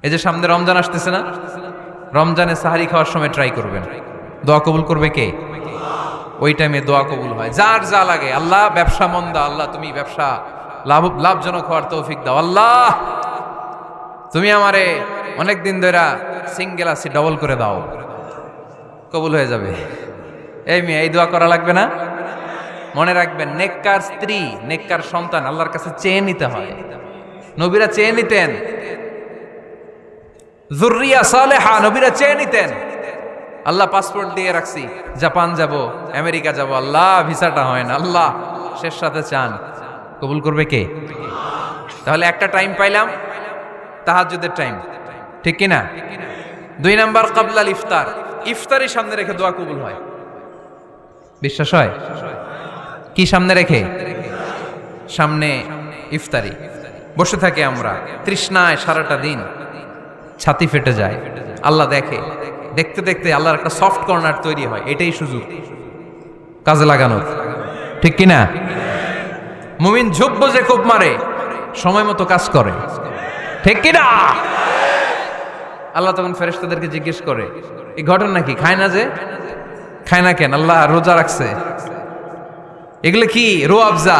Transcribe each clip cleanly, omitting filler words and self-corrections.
এই যে সামনে রমজান আসতেছে না, রমজানে সাহারি খাওয়ার সময় ট্রাই করবেন, দোয়া কবুল করবে কে? ওই টাইমে দোয়া কবুল হয়। যার যা লাগে, আল্লাহ ব্যবসা মন্দা, আল্লাহ তুমি ব্যবসা লাভজনক হওয়ার তৌফিক দাও, আল্লাহ তুমি আমারে অনেকদিন ধরে সিঙ্গেল আছি ডবল করে দাও, কবুল হয়ে যাবে। এই মেয়ে, এই দোয়া করা লাগবে না? মনে রাখবেন, নেককার স্ত্রী, নেককার সন্তান আল্লাহর কাছে চেয়ে নিতে হয়। নবীরা চেয়ে নিতেন, যুররিয়া সালেহা নবীরা চেয়ে নিতেন। আল্লাহ পাসপোর্ট দিয়ে রাখছি, জাপান যাব, আমেরিকা যাব, আল্লাহ ভিসাটা হয় না, আল্লাহ শেষ সাথে চান, কবুল করবে কে? তাহলে একটা টাইম পাইলাম, তাহাজ্জুদের টাইম, ঠিক কিনা? 2 নাম্বার ক্বাবলাল ইফতার, ইফতারি সামনে রেখে দোয়া কবুল হয়। বিশ্বাস হয়? কি সামনে রেখে? সামনে ইফতারি। বসে থাকি আমরা তৃষ্ণায় সারাটা দিন, ছাতি ফেটে যায়, আল্লাহ দেখে, দেখতে দেখতে আল্লাহর একটা সফট কর্নার তৈরি হয়। এটাই সুযোগ কাজে লাগানোর, ঠিক কিনা? মুমিন ঝুব্ব যে কোপ মারে, সময় মতো কাজ করে, ঠিক কিনা? আল্লাহ তখন ফেরেশতাদেরকে জিজ্ঞেস করে, এই ঘটনা কি? খায় না যে? খায় না কেন? আল্লাহ রোজা রাখছে। এগুলো কি? রোয়াবজা,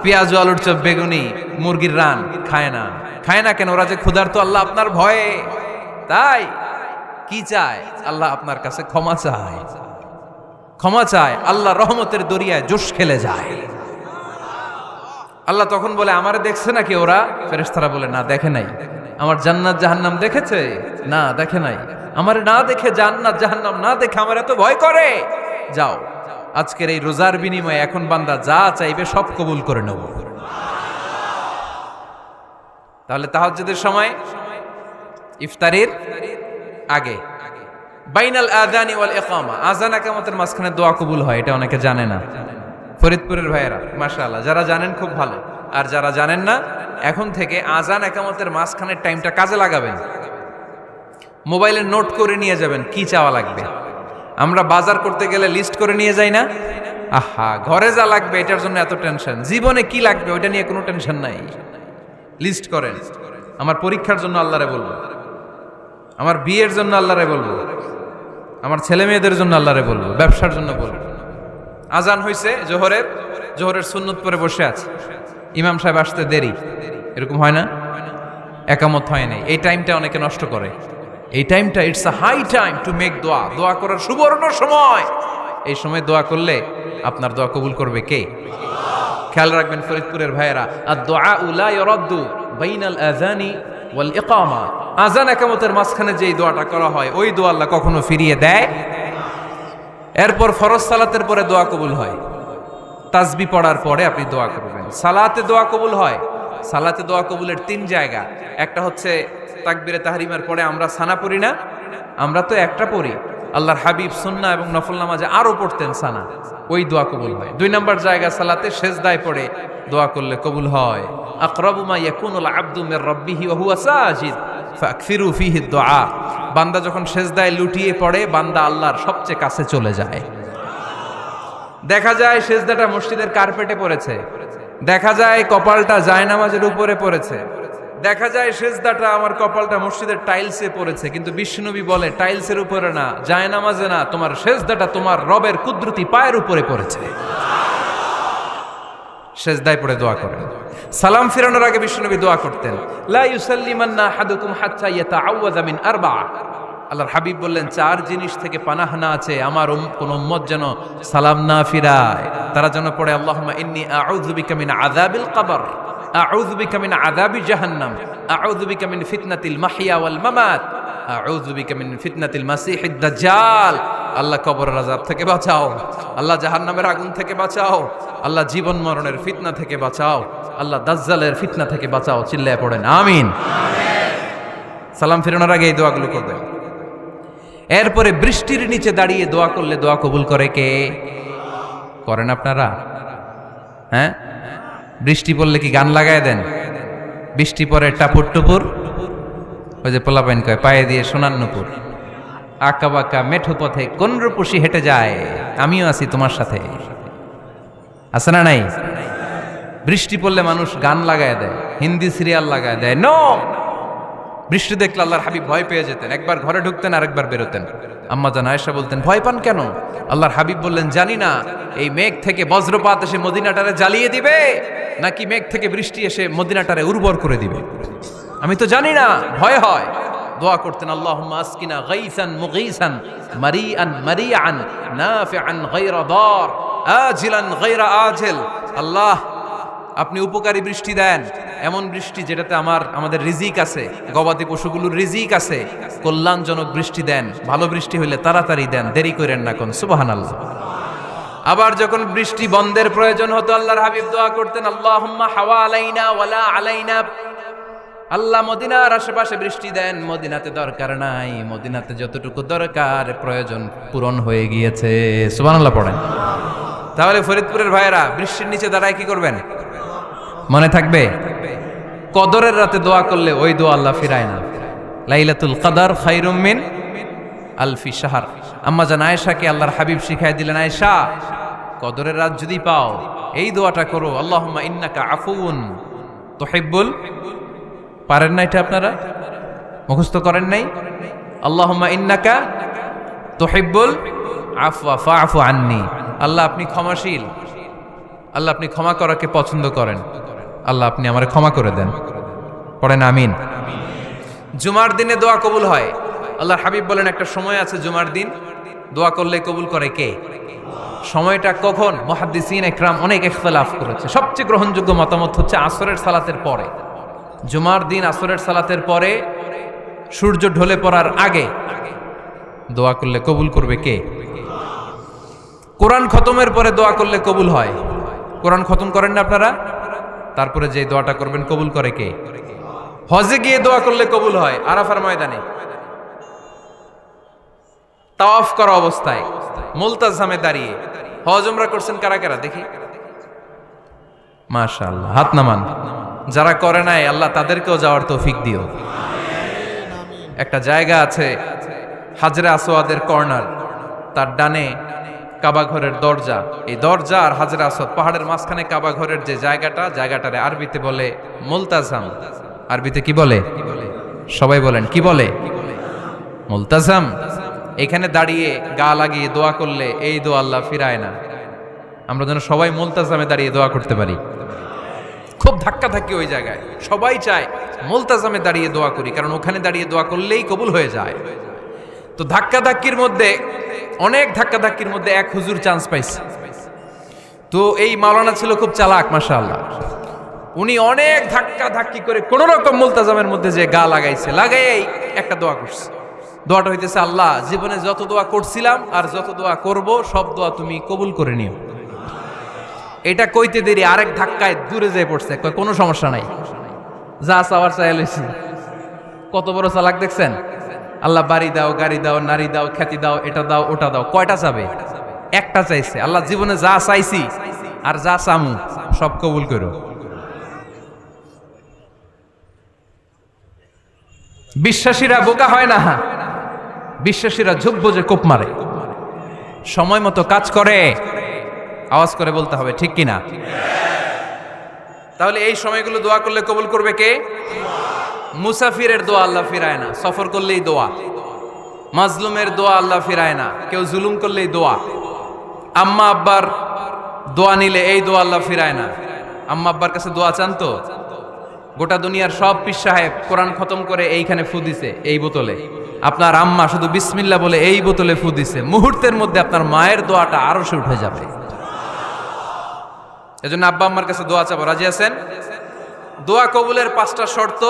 পেঁয়াজ, আলুর চপ, বেগুনি, মুরগির রান, খায় না। খায় না কেন? ওরা যে ক্ষুধার্ত, আল্লাহ আপনার ভয়ে। তাই কি চায়? আল্লাহ আপনার কাছে ক্ষমা চায়, ক্ষমা চায়। আল্লাহ রহমতের দরিয়ায় জোশ খেলে যায়। আল্লাহ তখন বলে, আমারে দেখছে নাকি ওরা? ফেরেশতারা বলে, না দেখে নাই। আমার জান্নাত জাহান্নাম দেখেছে? না দেখে নাই। আমারে না দেখে, জান্নাত জাহান্নাম না দেখে আমার এত ভয় করে? যাও, আজকের এই রোজার বিনিময়ে এখন বান্দা যা চাইবে সব কবুল করে নেব। তাহলে তাহাজ্জুদের সময়, ইফতারির আগে, বাইনাল আযানি ওয়াল ইকামা, আযান ইকামতের মাঝখানে দোয়া কবুল হয়। এটা অনেকে জানে না। ফরিদপুরের ভাইয়েরা মাশাআল্লাহ, যারা জানেন খুব ভালো, আর যারা জানেন না, এখন থেকে আযান ইকামতের মাঝখানের টাইমটা কাজে লাগাবেন। মোবাইলে নোট করে নিয়ে যাবেন কি চাওয়া লাগবে। আমরা বাজার করতে গেলে লিস্ট করে নিয়ে যাই না? আহা, ঘরে যা লাগবে এটার জন্য এত টেনশন, জীবনে কি লাগবে ওইটা নিয়ে কোনো টেনশন নাই। লিস্ট করেন। আমার পরীক্ষার জন্য আল্লাহরে বলবো, আমার বিয়ের জন্য আল্লাহরে বলবো, আমার ছেলে মেয়েদের জন্য আল্লাহরে বলবো, ব্যবসার জন্য বলবো। আজান হয়েছে জোহরের, জোহরের সুন্নত পরে বসে আছে, ইমাম সাহেব আসতে দেরি, এরকম হয় না? একামত হয় নাই, এই টাইমটা অনেকে নষ্ট করে। এই টাইমটা, it's a high time to make দোয়া, দোয়া করার সুবর্ণ সময়। এই সময় দোয়া করলে আপনার দোয়া কবুল করবে কে? খেয়াল রাখবেন ফরিদপুরের ভাইয়েরা, আদ-দুআউ লা ইউরাদ্দু বাইনাল আযানি ওয়াল ইকামা, আযান ইকামতের মাঝখানে যেই দোয়াটা করা হয়, ওই দোয়া আল্লাহ কখনো ফিরিয়ে দেয়। এরপর ফরজ সালাতের পরে দোয়া কবুল হয়। তাসবিহ পড়ার পরে আপনি দোয়া করবেন। সালাতে দোয়া কবুল হয়। সালাতে দোয়া কবুলের 3 জায়গা। একটা হচ্ছে তাকবীরে তাহরিমার পরে আমরা সানা পড়ি না, আমরা তো একটা পড়ি। আল্লাহর হাবিব সুন্নাহ এবং নফল নামাজে আরো পড়তেন সানা, ওই দোয়া কবুল হয়। 2 নম্বর জায়গা, সালাতে সেজদায় পড়ে দোয়া করলে কবুল হয়। আকরাবু মা ইয়াকুনুল আবদু মির রাব্বিহি ওয়া হুয়া সাজিদ ফাকফিরু ফিহি দুআ, বান্দা যখন সেজদায় লুটিয়ে পড়ে, বান্দা আল্লাহর সবচেয়ে কাছে চলে যায়। দেখা যায় সেজদাটা মসজিদের কার্পেটে পড়েছে, দেখা যায় কপালটা জায়নামাজের উপরে পড়েছে, দেখা যায় সেজদাটা, আমার কপালটা মসজিদের টাইলসে পড়েছে, কিন্তু বিশ্বনবী বলে টাইলসের উপরে না, জায়নামাজে না, তোমার সেজদাটা তোমার রবের কুদরতি পায়ের উপরে পড়েছে। সেজদায় পড়ে দোয়া করেন। সালাম ফিরানোর আগে বিশ্বনবী দোয়া করতেন, লা ইউসাল্লিমান্না আহাদুকুম হাত্তা ইয়াতাআওয়াযা মিন আরবা'a। আল্লাহর হাবিব বললেন, 4 জিনিস থেকে পানাহ না আছে আমার কোন উম্মত যেন সালাম না ফিরায়। তারা যেন পড়ে, আল্লাহুম্মা ইন্নী আউযু বিকা মিন আযাবিল কবর, আউযু বিকা মিন আযাবি জাহান্নাম, আউযু বিকা মিন ফিতনাতিল মাহইয়া ওয়াল মামাত, আউযু বিকা মিন ফিতনাতিল মাসিহিদ দাজ্জাল। আল্লাহ কবরের আযাব থেকে বাঁচাও, আল্লাহ জাহান্নামের আগুন থেকে বাঁচাও, আল্লাহ জীবন মরণের ফিতনা থেকে বাঁচাও, আল্লাহ দাজ্জালের ফিতনা থেকে বাঁচাও। চিল্লায়ে পড়েন আমিন। সালাম ফিরানোর আগে এই দোয়াগুলো করবেন। এরপরে বৃষ্টির নিচে দাঁড়িয়ে দোয়া করলে দোয়া কবুল করে কে? করেন আপনারা? হ্যাঁ, বৃষ্টি পড়লে কি গান লাগায় দেন? বৃষ্টি পরে টাপুর টুপুর, ওই যে পোলাপাইন কয়, পায়ে দিয়ে সোনার নুপুর, আঁকা বাঁকা মেঠো পথে কোন রূপসী হেঁটে যায়, আমিও আছি তোমার সাথে। আছে না নাই? বৃষ্টি পড়লে মানুষ গান লাগায় দেয়, হিন্দি সিরিয়াল লাগায় দেয়। নো, বৃষ্টি দেখলে আল্লাহর হাবিব ভয় পেয়ে যেতেন, একবার ঘরে ঢুকতেন আর একবার বেরোতেন। আম্মা জান আয়েশা বলতেন, ভয় পান কেন? আল্লাহর হাবিব বললেন, জানি না এই মেঘ থেকে বজ্রপাত এসে মদিনাটারে জ্বালিয়ে দিবে নাকি মেঘ থেকে বৃষ্টি এসে মদিনাটারে উর্বর করে দিবে, আমি তো জানি না, ভয় হয়। দোয়া করতেন, আল্লাহুম্মা আসকিনা গাইসান মুগীসান মারিআন মারিআন নাফিআন গায়রা দার আজিলান গায়রা আজিল। আল্লাহ, আপনি উপকারী বৃষ্টি দেন, এমন বৃষ্টি যেটাতে আমাদের রিজিক আছে, গবাদি পশুগুলোর রিজিক আছে, কল্যাণজনক বৃষ্টি দেন, ভালো বৃষ্টি হইলে তাড়াতাড়ি দেন, দেরি করেন না কোন। সুবহানাল্লাহ। আবার যখন বৃষ্টি বন্ধের প্রয়োজন হতো আল্লাহর হাবিব দোয়া করতেন, আল্লাহুম্মা হাওয়া আলাইনা ওয়ালা আলাইনা। আল্লাহ মদিনার আশেপাশে বৃষ্টি দেন, মদিনাতে দরকার নাই, মদিনাতে যতটুকু দরকার প্রয়োজন পূরণ হয়ে গিয়েছে। সুবহানাল্লাহ পড়েন। তাহলে ফরিদপুরের ভাইয়েরা বৃষ্টির নিচে দাঁড়ায় কি করবেন? মনে থাকবে, কদরের রাতে দোয়া করলে ওই দোয়া আল্লাহ ফিরায় না। লাইলাতুল কদর খায়রুম মিন আলফি শাহর। আম্মা জান আয়েশাকে আল্লাহর হাবিব শিখাই দিলেন, আয়েশা, কদরের রাত যদি পাও এই দোয়াটা করো, আল্লাহুম্মা ইন্নাকা আফুউন তুহিব্বুল। পারেন না এটা? আপনারা মুখস্থ করেন নাই? আল্লাহুম্মা ইন্নাকা তুহিব্বুল আফওয়া ফাআফু আন্নি। আল্লাহ আপনি ক্ষমাশীল, আল্লাহ আপনি ক্ষমা করাকে পছন্দ করেন, আল্লাহ আপনি আমারে ক্ষমা করে দেন। পড়েন আমিন। জুমার দিনে দোয়া কবুল হয়। আল্লাহর হাবিব বলেন, একটা সময় আছে জুমার দিন দোয়া করলে কবুল করে কে? সময়টা কখন? মুহাদ্দিসিন ইকরাম অনেক ইখতিলাফ করেছে। সবচেয়ে গ্রহণযোগ্য মতামত হচ্ছে আসরের সালাতের পরে। জুমার দিন আসরের সালাতের পরে সূর্য ঢলে পড়ার আগে দোয়া করলে কবুল করবে কে? কোরআন খতমের পরে দোয়া করলে কবুল হয়। কোরআন খতম করেন না আপনারা? তারপরে যে দোয়াটা করবেন কবুল করে কে? হজে গিয়ে দোয়া করলে কবুল হয়। আরাফার ময়দানে তাওয়াফ করা অবস্থায় মুলতাজামে দাঁড়িয়ে। হজ উমরা করছেন কারা কারা দেখি? মাশাআল্লাহ, হাত নামান। যারা করে নাই আল্লাহ তাদেরকেও যাওয়ার তৌফিক দিও। একটা জায়গা আছে হাজরে আসওয়াদের কর্নার, তার ডানে কাবা ঘরের দরজা। এই দরজা আর হাজরে আসওয়াদ, পাহাড়ের মাঝখানে কাবা ঘরের যে জায়গাটারে আরবিতে বলে মুলতাজাম। আরবিতে কি বলে? সবাই বলেন, কি বলে? মুলতাজাম। এখানে দাঁড়িয়ে গা লাগিয়ে দোয়া করলে এই দোয়া আল্লাহ ফিরায় না। আমরা যেন সবাই মুলতাজামে দাঁড়িয়ে দোয়া করতে পারি। খুব ধাক্কা ধাক্কি ওই জায়গায়, সবাই চায় মুলতাজামে দাঁড়িয়ে দোয়া করি, কারণ ওখানে দাঁড়িয়ে দোয়া করলেই কবুল হয়ে যায়। তো ধাক্কা ধাক্কির মধ্যে, অনেক ধাক্কা ধাক্কির মধ্যে এক হুজুর চান্স পাইছে। তো এই মাওলানা ছিল খুব চালাক, মাশাআল্লাহ। উনি অনেক ধাক্কা ধাক্কি করে কোন রকম মুলতাজামের মধ্যে যে গা লাগাইছে, লাগাই একটা দোয়া করছে। দোয়াটা হইতেছে, আল্লাহ জীবনে যত দোয়া করছিলাম আর যত দোয়া করব সব দোয়া তুমি কবুল করে নিও। এটা কইতে দেরি আরেক ধাক্কায় দূরে যেয়ে পড়ছে, কোনো সমস্যা নাই, যা চাওয়ার চাই লইছি। কত বড় চালাক দেখছেন? আল্লাহ বাড়ি দাও, গাড়ি দাও, নারী দাও, খ্যাতি দাও, এটা দাও, ওটা দাও। কয়টা চাবে? একটা চাইছে। আল্লাহ জীবনে যা চাইছি আর যা চামু সব কবুল করো। বিশ্বাসীরা বোকা হয় না, বিশ্বাসীরা ঝুঁকবো যে কোপ মারে, সময় মতো কাজ করে। আওয়াজ করে বলতে হবে, ঠিক কিনা? তাহলে এই সময়গুলো দোয়া করলে কবুল করবে কে? মুসাফিরের দোয়া আল্লাহ ফিরায় না, সফর করলেই দোয়া। মাজলুমের দোয়া আল্লাহ ফিরায় না, কেউ জুলুম করলেই দোয়া। আম্মা আব্বার দোয়া নিলে এই দোয়া আল্লাহ ফিরায় না। আম্মা আব্বার কাছে দোয়া চান তো? গোটা দুনিয়ার সব পীর সাহেব কোরআন খতম করে এইখানে ফু দিছে এই বোতলে, আপনার আম্মা শুধু বিসমিল্লাহ বলে এই বোতলে ফু দিছে, মুহূর্তের মধ্যে আপনার মায়ের দোয়াটা আরো সে উঠে যাবে। এজন্য আব্বা আম্মার কাছে দোয়া চাবো, রাজি আছেন? দোয়া কবুলের 5টা শর্ত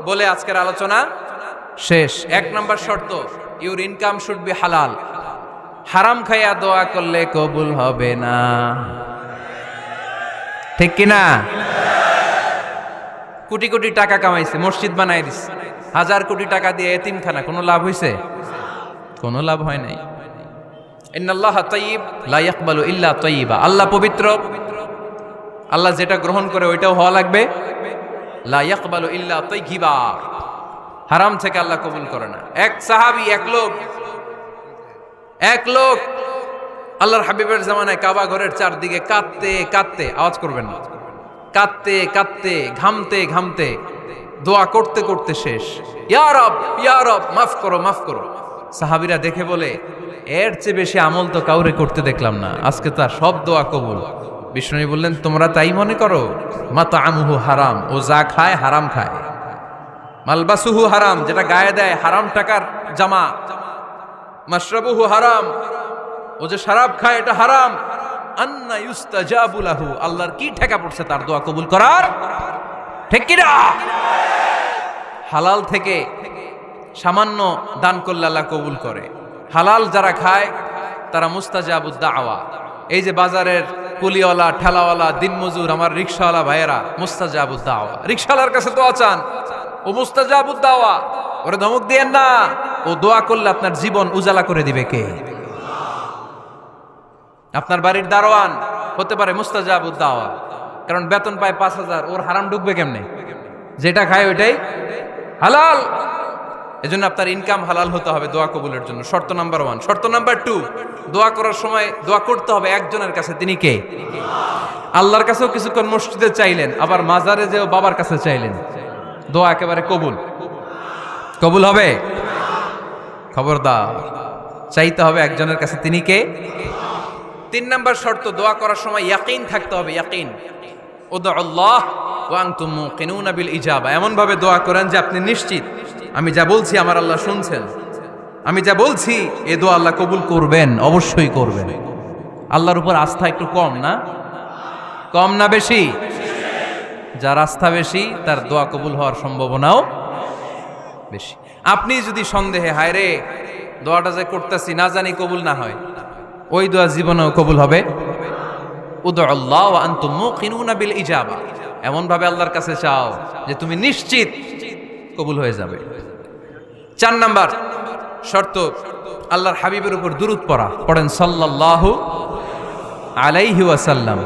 বলে আজকের আলোচনা শেষ। 1 নাম্বার শর্ত, ইউর ইনকাম শুড বি হালাল। হারাম খাইয়া দোয়া করলে কবুল হবে না, ঠিক কিনা? কোটি কোটি টাকা কামাইছে, মসজিদ বানাই দিছে, 1000 কোটি টাকা দিয়ে এতিমখানা, কোনো লাভ হইছে? কোনো লাভ হয় নাই। ইন্নাল্লাহা তাইয়্যিব লা ইয়াকবালু ইল্লা তাইয়্যিবা। আল্লাহ পবিত্র, আল্লাহ যেটা গ্রহণ করে ওইটাও হওয়া লাগবে। লা ইয়াকবালু ইল্লা তাইয়্যিবা, হারাম থেকে আল্লাহ কবুল করে না। এক সাহাবী, এক লোক আল্লাহর হাবিবের জামানায় কাবা ঘরের চারদিকে কাঁদতে কাঁদতে, আওয়াজ করবেন না, কাঁদতে কাঁদতে, ঘামতে ঘামতে দোয়া করতে করতে শেষ। ইয়া রব মাফ করো মাফ করো। সাহাবীরা দেখে বলে, এর চেয়ে বেশি আমল তো কাউরে করতে দেখলাম না, আজকে তার সব দোয়া কবুল। বিষ্ণু বললেন, তোমরা তাই মনে করো? মাতআমুহু হারাম, ও যা খায় হারাম খায়। মালবাসুহু হারাম, যেটা গায়ে দেয় হারাম টাকার জামা। মাশরাবুহু হারাম, ও যে শরাব খায় এটা হারাম। আন্না ইউস্তাজাবু লাহু, আল্লাহর কি ঠেকা পড়ছে তার দোয়া কবুল করার? ঠিক কি না? হালাল থেকে সামান্য দান করলে আল্লাহ কবুল করে। হালাল যারা খায় তারা মুস্তাজাবুদ দাওয়া। এই যে বাজারের কুলিওয়ালা, ঠেলাওয়ালা, দিনমজুর, আমার রিকশাওয়ালা ভাইয়েরা মুস্তাজাবুদ দাওয়া। রিকশাওয়ালার কাছে দোয়া চান, ও মুস্তাজাবুদ দাওয়া। ওরে ধমক দিয়েন না, ও দোয়া করলে আপনার জীবন উজালা করে দিবে কে? আপনার বাড়ির দারোয়ান হতে পারে মুস্তাজাবুদ দাওয়া, কারণ বেতন পায় 5,000, ওর হারাম ঢুকবে কেমনে? যেটা খায় ওইটাই হালাল। এজন্য আপনার ইনকাম হালাল হতে হবে দোয়া কবুলের জন্য। শর্ত নাম্বার 1। শর্ত নাম্বার 2, দোয়া করার সময় দোয়া করতে হবে একজনের কাছে। তিনি কে? আল্লাহর কাছেও কিছুক্ষণ মসজিদে চাইলেন, আবার মাজারে যেও বাবার কাছে চাইলেন, দোয়া একেবারে কবুল। কবুল হবে? খবরদার, চাইতে হবে একজনের কাছে। তিনি কে? 3 নাম্বার শর্ত, দোয়া করার সময় ইয়াকিন থাকতে হবে। ইয়াকিন, উদউল্লাহ ওয়া আনতুম মুকিনুনা বিল ইজাবা। এমন ভাবে দোয়া করেন যে আপনি নিশ্চিত, আমি যা বলছি আমার আল্লাহ শুনছেন, আমি যা বলছি এ দোয়া আল্লাহ কবুল করবেন, অবশ্যই করবেন। আল্লাহর উপর আস্থা একটু কম না? কম না বেশি? যার আস্থা বেশি তার দোয়া কবুল হওয়ার সম্ভাবনাও বেশি। আপনি যদি সন্দেহে, হায় রে দোয়াটা যে করতেছি না জানি কবুল না হয়, ওই দোয়া জীবনেও কবুল হবে। উদউল্লাহ ওয়া আনতুম মুকিনুনা বিল ইজাবা, এমন ভাবে আল্লাহর কাছে চাও যে তুমি নিশ্চিত কবুল হয়ে যাবে। 4 নাম্বার শর্ত, আল্লাহর হাবিবের উপর দুরূদ পড়া। পড়েন সাল্লাল্লাহু আলাইহি ওয়াসাল্লাম।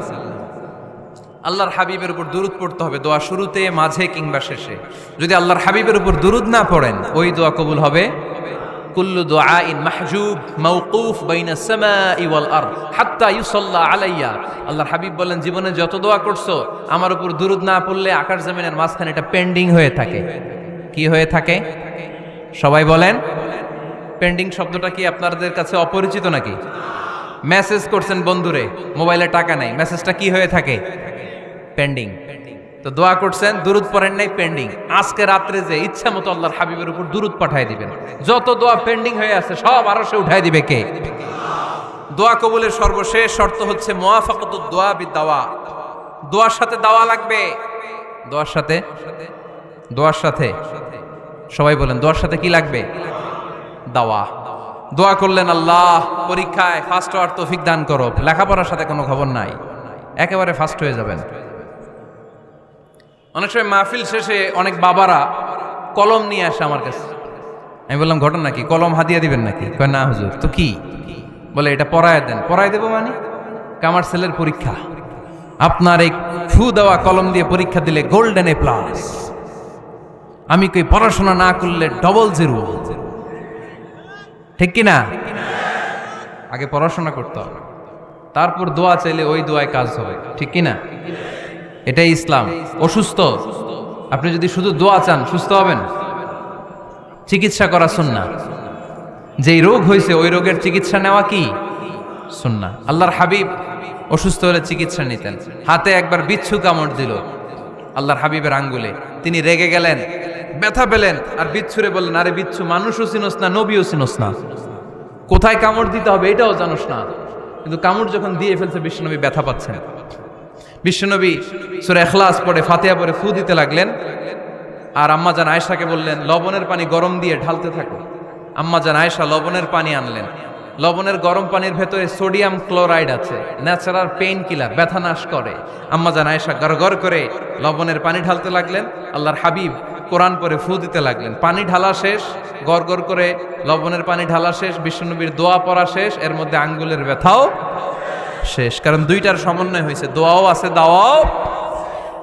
আল্লাহর হাবিবের উপর দুরূদ পড়তে হবে দোয়া শুরুতে, মাঝে কিংবা শেষে। যদি আল্লাহর হাবিবের উপর দুরূদ না পড়েন, ওই দোয়া কবুল হবে। কুল্লু দুআইন মাহজুব মাওকুফ বাইনাস সামাই ওয়াল আরদ হাত্তা ইউসাল্লা আলাইয়া। আল্লাহর হাবিব বলেন, জীবনে যত দোয়া করছো আমার উপর দুরূদ না পড়লে আকাশ জমিনের মাঝখানে এটা পেন্ডিং হয়ে থাকে। কি হয়ে থাকে? সবাই বলেন। পেন্ডিং শব্দটা কি আপনাদের কাছে অপরিচিত নাকি? মেসেজ করছেন বন্ধুরে, মোবাইলে টাকা নাই, মেসেজটা কি হয়ে থাকে? পেন্ডিং। তো দোয়া করছেন, দুরূদ পড়েন নাই, পেন্ডিং। আজকে রাত্রে যে ইচ্ছা মতো আল্লাহর হাবিবের উপর দুরূদ পাঠিয়ে দিবেন, যত দোয়া পেন্ডিং হয়ে আছে সব আরশে উঠায় দিবে কে? দোয়া কবুলের সর্বশেষ শর্ত হচ্ছে মুওয়াফাকাতুদ দোয়া বিদ-দাওয়া। দোয়ার সাথে দাওয়া লাগবে। দোয়ার সাথে, দোয়ার সাথে সবাই বলেন, দোয়ার সাথে কি লাগবে? দাওয়া। দোয়া করলেন, আল্লাহ পরীক্ষায় ফার্স্ট হওয়ার তৌফিক দান করো। লেখাপড়ার সাথে কোনো খবর নাই, একেবারে ফার্স্ট হয়ে যাবেন। অনেক সময় মাহফিল শেষে অনেক বাবারা কলম নিয়ে আসে আমার কাছে। আমি বললাম, ঘটনা কি? কলম হাদিয়া দিবেন নাকি? কয় না হুজুর। তো কি? বলে, এটা পড়ায় দেন। পড়ায় দেবো মানে? আমার ছেলের পরীক্ষা, আপনার এই ফু দেওয়া কলম দিয়ে পরীক্ষা দিলে গোল্ডেন এ প্লাস। আমি কই, পড়াশোনা না করলে ডবল জিরো। ঠিক কিনা? আগে পড়াশোনা করতে হবে, তারপর দোয়া চাইলে ওই দোয়ায় কাজ হবে। ঠিক কিনা? এটাই ইসলাম। অসুস্থ, আপনি যদি শুধু দোয়া চান সুস্থ হবেন? চিকিৎসা করা সুন্নাহ। যেই রোগ হয়েছে ওই রোগের চিকিৎসা নেওয়া কি সুন্নাহ। আল্লাহর হাবিব অসুস্থ হলে চিকিৎসা নিতেন। হাতে একবার বিচ্ছু কামড় দিল আল্লাহর হাবিবের আঙ্গুলে, তিনি রেগে গেলেন, ব্যথা পেলেন, আর বিচ্ছুরে বললেন, আরে বিচ্ছু, মানুষও চিনোস না, নবীও চিনোস না, কোথায় কামড় দিতে হবে এটাও জানোস না। কিন্তু কামড় যখন দিয়ে ফেলছে, বিশ্বনবী ব্যথা পাচ্ছেন। বিশ্বনবী সূরা ইখলাস পড়ে, ফাতিহা পড়ে ফু দিতে লাগলেন। আর আম্মাজান আয়েশাকে বললেন, লবণের পানি গরম দিয়ে ঢালতে থাকো। আম্মাজান আয়েশা লবণের পানি আনলেন। লবণের গরম পানির ভেতরে সোডিয়াম ক্লোরাইড আছে, ন্যাচারাল পেইন কিলার, ব্যথা নাশ করে। আম্মাজান আয়েশা গড়গড় করে লবণের পানি ঢালতে লাগলেন। আল্লাহর হাবিব কোরআন পড়ে ফু দিতে লাগলেন। পানি ঢালা শেষ, গড়গড় করে লবণের পানি ঢালা শেষ, বিশ্বনবীর দোয়া পড়া শেষ, এর মধ্যে আঙ্গুলের ব্যথাও শেষ। কারণ দুইটার সমন্বয় হয়েছে, দোয়াও আছে, দাওয়াও